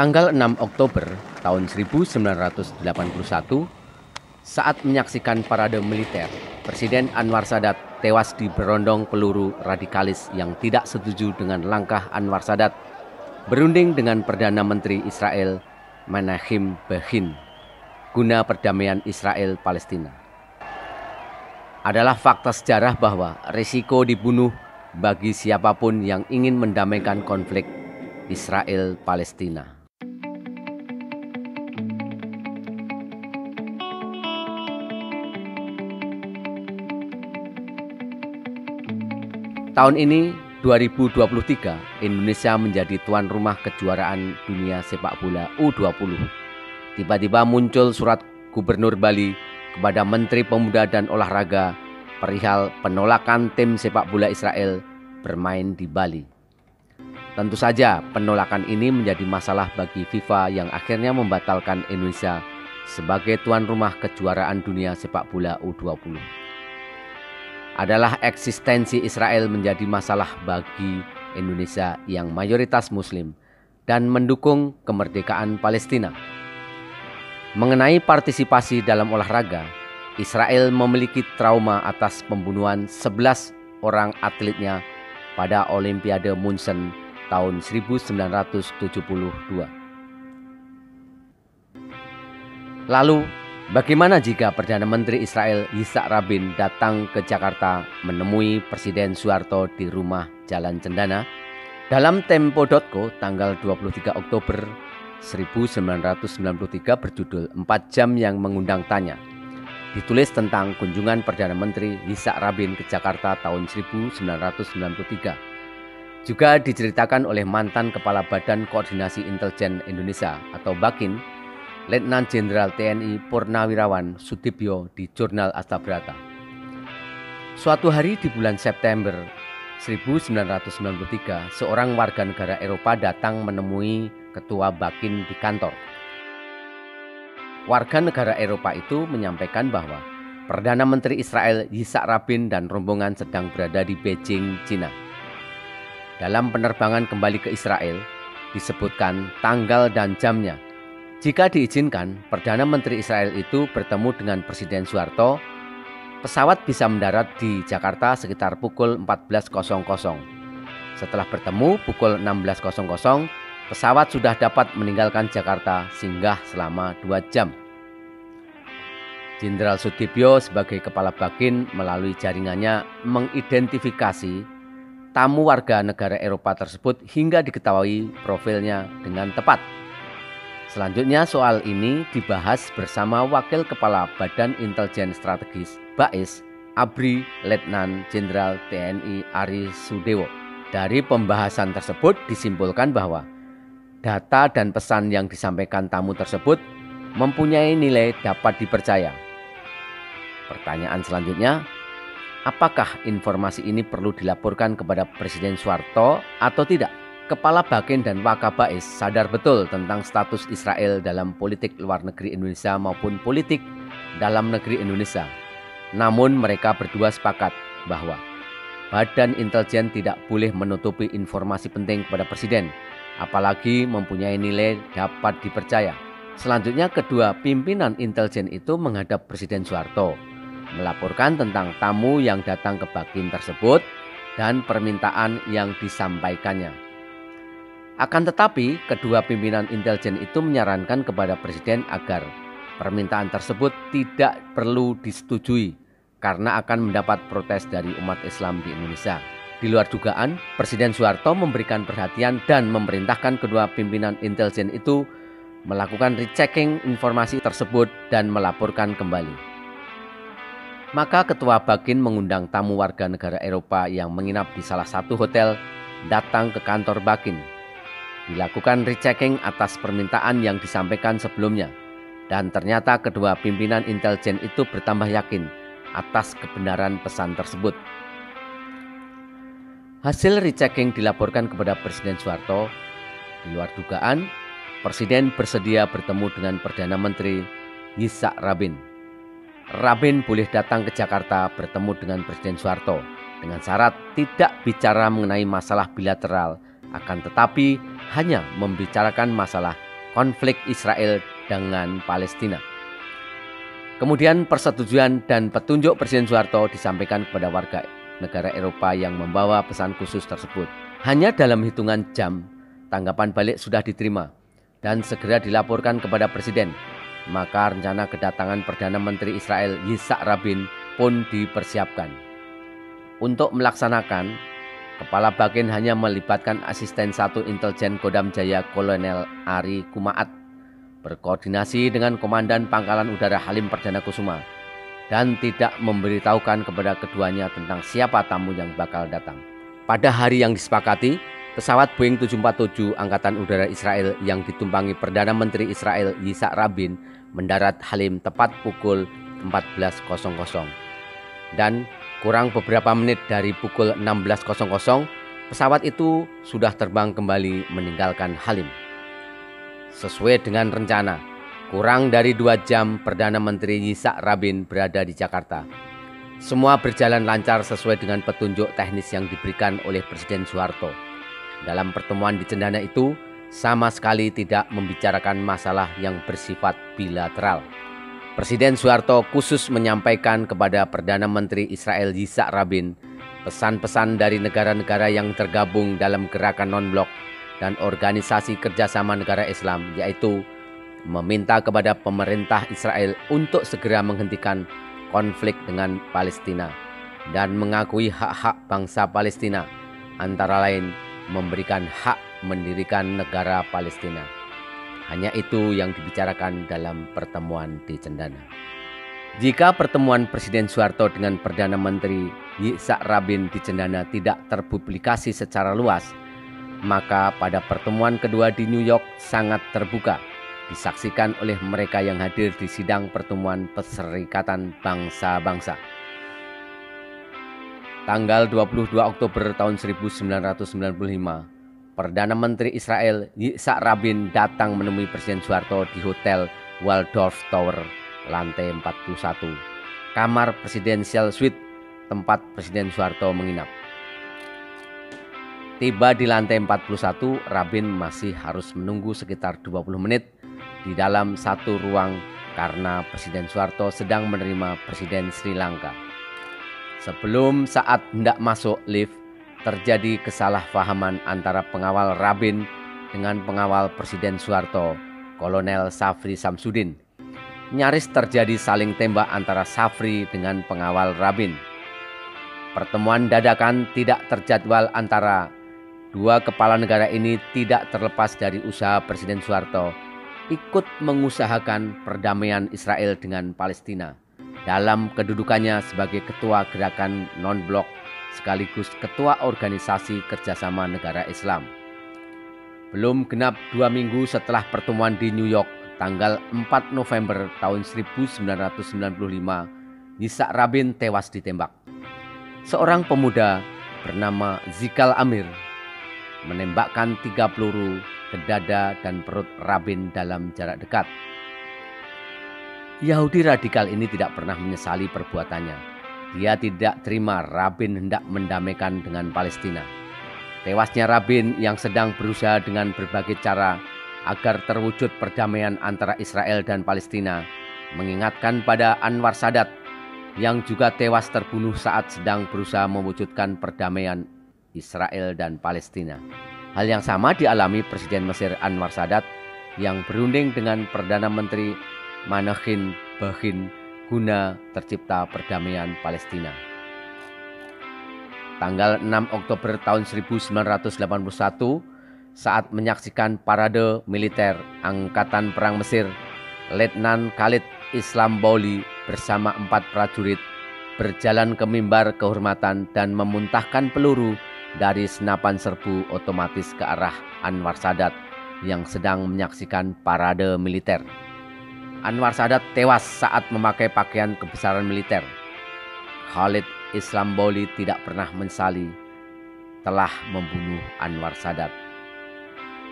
Tanggal 6 Oktober tahun 1981, saat menyaksikan parade militer, Presiden Anwar Sadat tewas di berondong peluru radikalis yang tidak setuju dengan langkah Anwar Sadat berunding dengan Perdana Menteri Israel Menachem Begin guna perdamaian Israel-Palestina. Adalah fakta sejarah bahwa risiko dibunuh bagi siapapun yang ingin mendamaikan konflik Israel-Palestina. Tahun ini 2023, Indonesia menjadi tuan rumah kejuaraan dunia sepak bola U20. Tiba-tiba muncul surat Gubernur Bali kepada Menteri Pemuda dan Olahraga perihal penolakan tim sepak bola Israel bermain di Bali. Tentu saja penolakan ini menjadi masalah bagi FIFA yang akhirnya membatalkan Indonesia sebagai tuan rumah kejuaraan dunia sepak bola U20. Adalah eksistensi Israel menjadi masalah bagi Indonesia yang mayoritas Muslim dan mendukung kemerdekaan Palestina. Mengenai partisipasi dalam olahraga, Israel memiliki trauma atas pembunuhan 11 orang atletnya pada Olimpiade Munchen tahun 1972. Lalu, bagaimana jika Perdana Menteri Israel Yitzhak Rabin datang ke Jakarta menemui Presiden Soeharto di rumah Jalan Cendana? Dalam Tempo.co tanggal 23 Oktober 1993 berjudul 4 jam yang mengundang tanya, ditulis tentang kunjungan Perdana Menteri Yitzhak Rabin ke Jakarta tahun 1993. Juga diceritakan oleh mantan Kepala Badan Koordinasi Intelijen Indonesia atau BAKIN, Letnan Jenderal TNI Purnawirawan Sudibyo di Jurnal Astabrata. Suatu hari di bulan September 1993, seorang warga negara Eropa datang menemui ketua BAKIN di kantor. Warga negara Eropa itu menyampaikan bahwa Perdana Menteri Israel Yitzhak Rabin dan rombongan sedang berada di Beijing, Cina. Dalam penerbangan kembali ke Israel, disebutkan tanggal dan jamnya. Jika diizinkan, Perdana Menteri Israel itu bertemu dengan Presiden Soeharto. Pesawat bisa mendarat di Jakarta sekitar pukul 14.00. Setelah bertemu pukul 16.00, pesawat sudah dapat meninggalkan Jakarta singgah selama 2 jam. Jenderal Sudibyo sebagai Kepala BAKIN melalui jaringannya mengidentifikasi tamu warga negara Eropa tersebut hingga diketahui profilnya dengan tepat. Selanjutnya soal ini dibahas bersama Wakil Kepala Badan Intelijen Strategis BAIS, ABRI Letnan Jenderal TNI Ari Sudewo. Dari pembahasan tersebut disimpulkan bahwa data dan pesan yang disampaikan tamu tersebut mempunyai nilai dapat dipercaya. Pertanyaan selanjutnya, apakah informasi ini perlu dilaporkan kepada Presiden Soeharto atau tidak? Kepala BAKIN dan Wakabais sadar betul tentang status Israel dalam politik luar negeri Indonesia maupun politik dalam negeri Indonesia. Namun mereka berdua sepakat bahwa Badan Intelijen tidak boleh menutupi informasi penting kepada Presiden, apalagi mempunyai nilai dapat dipercaya. Selanjutnya kedua pimpinan intelijen itu menghadap Presiden Soeharto, melaporkan tentang tamu yang datang ke BAKIN tersebut dan permintaan yang disampaikannya. Akan tetapi, kedua pimpinan intelijen itu menyarankan kepada Presiden agar permintaan tersebut tidak perlu disetujui karena akan mendapat protes dari umat Islam di Indonesia. Di luar dugaan, Presiden Soeharto memberikan perhatian dan memerintahkan kedua pimpinan intelijen itu melakukan rechecking informasi tersebut dan melaporkan kembali. Maka ketua BAKIN mengundang tamu warga negara Eropa yang menginap di salah satu hotel datang ke kantor BAKIN. Dilakukan rechecking atas permintaan yang disampaikan sebelumnya, dan ternyata kedua pimpinan intelijen itu bertambah yakin atas kebenaran pesan tersebut. Hasil rechecking dilaporkan kepada Presiden Soeharto. Di luar dugaan, Presiden bersedia bertemu dengan Perdana Menteri Yitzhak Rabin. Rabin boleh datang ke Jakarta bertemu dengan Presiden Soeharto dengan syarat tidak bicara mengenai masalah bilateral, akan tetapi hanya membicarakan masalah konflik Israel dengan Palestina. Kemudian persetujuan dan petunjuk Presiden Soeharto disampaikan kepada warga negara Eropa yang membawa pesan khusus tersebut. Hanya dalam hitungan jam, tanggapan balik sudah diterima dan segera dilaporkan kepada Presiden. Maka rencana kedatangan Perdana Menteri Israel Yitzhak Rabin pun dipersiapkan. Untuk melaksanakan, Kepala Bakin hanya melibatkan asisten 1 intelijen Kodam Jaya Kolonel Ari Kumaat, berkoordinasi dengan Komandan Pangkalan Udara Halim Perdana Kusuma, dan tidak memberitahukan kepada keduanya tentang siapa tamu yang bakal datang. Pada hari yang disepakati, pesawat Boeing 747 Angkatan Udara Israel yang ditumpangi Perdana Menteri Israel Yitzhak Rabin mendarat Halim tepat pukul 14.00. Dan kurang beberapa menit dari pukul 16.00, pesawat itu sudah terbang kembali meninggalkan Halim. Sesuai dengan rencana, kurang dari 2 jam Perdana Menteri Yitzhak Rabin berada di Jakarta. Semua berjalan lancar sesuai dengan petunjuk teknis yang diberikan oleh Presiden Soeharto. Dalam pertemuan di Cendana itu, sama sekali tidak membicarakan masalah yang bersifat bilateral. Presiden Soeharto khusus menyampaikan kepada Perdana Menteri Israel Yitzhak Rabin pesan-pesan dari negara-negara yang tergabung dalam gerakan non-blok dan organisasi kerjasama negara Islam, yaitu meminta kepada pemerintah Israel untuk segera menghentikan konflik dengan Palestina dan mengakui hak-hak bangsa Palestina, antara lain memberikan hak mendirikan negara Palestina. Hanya itu yang dibicarakan dalam pertemuan di Cendana. Jika pertemuan Presiden Soeharto dengan Perdana Menteri Yitzhak Rabin di Cendana tidak terpublikasi secara luas, maka pada pertemuan kedua di New York sangat terbuka, disaksikan oleh mereka yang hadir di sidang pertemuan Perserikatan Bangsa-Bangsa. Tanggal 22 Oktober tahun 1995, Perdana Menteri Israel Yitzhak Rabin datang menemui Presiden Soeharto di Hotel Waldorf Tower, lantai 41, kamar Presidential Suite, tempat Presiden Soeharto menginap. Tiba di lantai 41, Rabin masih harus menunggu sekitar 20 menit di dalam satu ruang karena Presiden Soeharto sedang menerima Presiden Sri Lanka. Sebelum saat hendak masuk lift, terjadi kesalahpahaman antara pengawal Rabin dengan pengawal Presiden Soeharto, Kolonel Safri Samsudin. Nyaris terjadi saling tembak antara Safri dengan pengawal Rabin. Pertemuan dadakan tidak terjadwal antara dua kepala negara ini tidak terlepas dari usaha Presiden Soeharto ikut mengusahakan perdamaian Israel dengan Palestina dalam kedudukannya sebagai ketua gerakan non-blok sekaligus ketua organisasi kerjasama negara Islam. Belum genap 2 minggu setelah pertemuan di New York, tanggal 4 November tahun 1995, Yitzhak Rabin tewas ditembak. Seorang pemuda bernama Zikal Amir menembakkan 3 peluru ke dada dan perut Rabin dalam jarak dekat. Yahudi radikal ini tidak pernah menyesali perbuatannya. Dia tidak terima Rabin hendak mendamaikan dengan Palestina. Tewasnya Rabin yang sedang berusaha dengan berbagai cara agar terwujud perdamaian antara Israel dan Palestina mengingatkan pada Anwar Sadat yang juga tewas terbunuh saat sedang berusaha mewujudkan perdamaian Israel dan Palestina. Hal yang sama dialami Presiden Mesir Anwar Sadat yang berunding dengan Perdana Menteri Menachem Begin guna tercipta perdamaian Palestina. Tanggal 6 Oktober tahun 1981, saat menyaksikan parade militer Angkatan Perang Mesir, Letnan Khalid Islambouli bersama 4 prajurit berjalan ke mimbar kehormatan dan memuntahkan peluru dari senapan serbu otomatis ke arah Anwar Sadat yang sedang menyaksikan parade militer. Anwar Sadat tewas saat memakai pakaian kebesaran militer. Khalid Islambouli tidak pernah menyesali telah membunuh Anwar Sadat.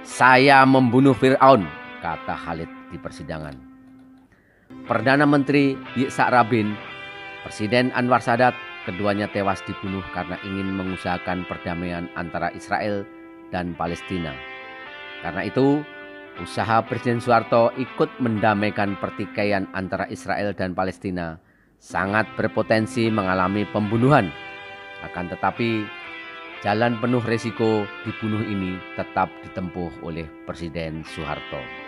"Saya membunuh Fir'aun," kata Khalid di persidangan. Perdana Menteri Yitzhak Rabin, Presiden Anwar Sadat, keduanya tewas dibunuh karena ingin mengusahakan perdamaian antara Israel dan Palestina. Karena itu, Usaha Presiden Soeharto ikut mendamaikan pertikaian antara Israel dan Palestina sangat berpotensi mengalami pembunuhan. Akan tetapi, jalan penuh resiko dibunuh ini tetap ditempuh oleh Presiden Soeharto.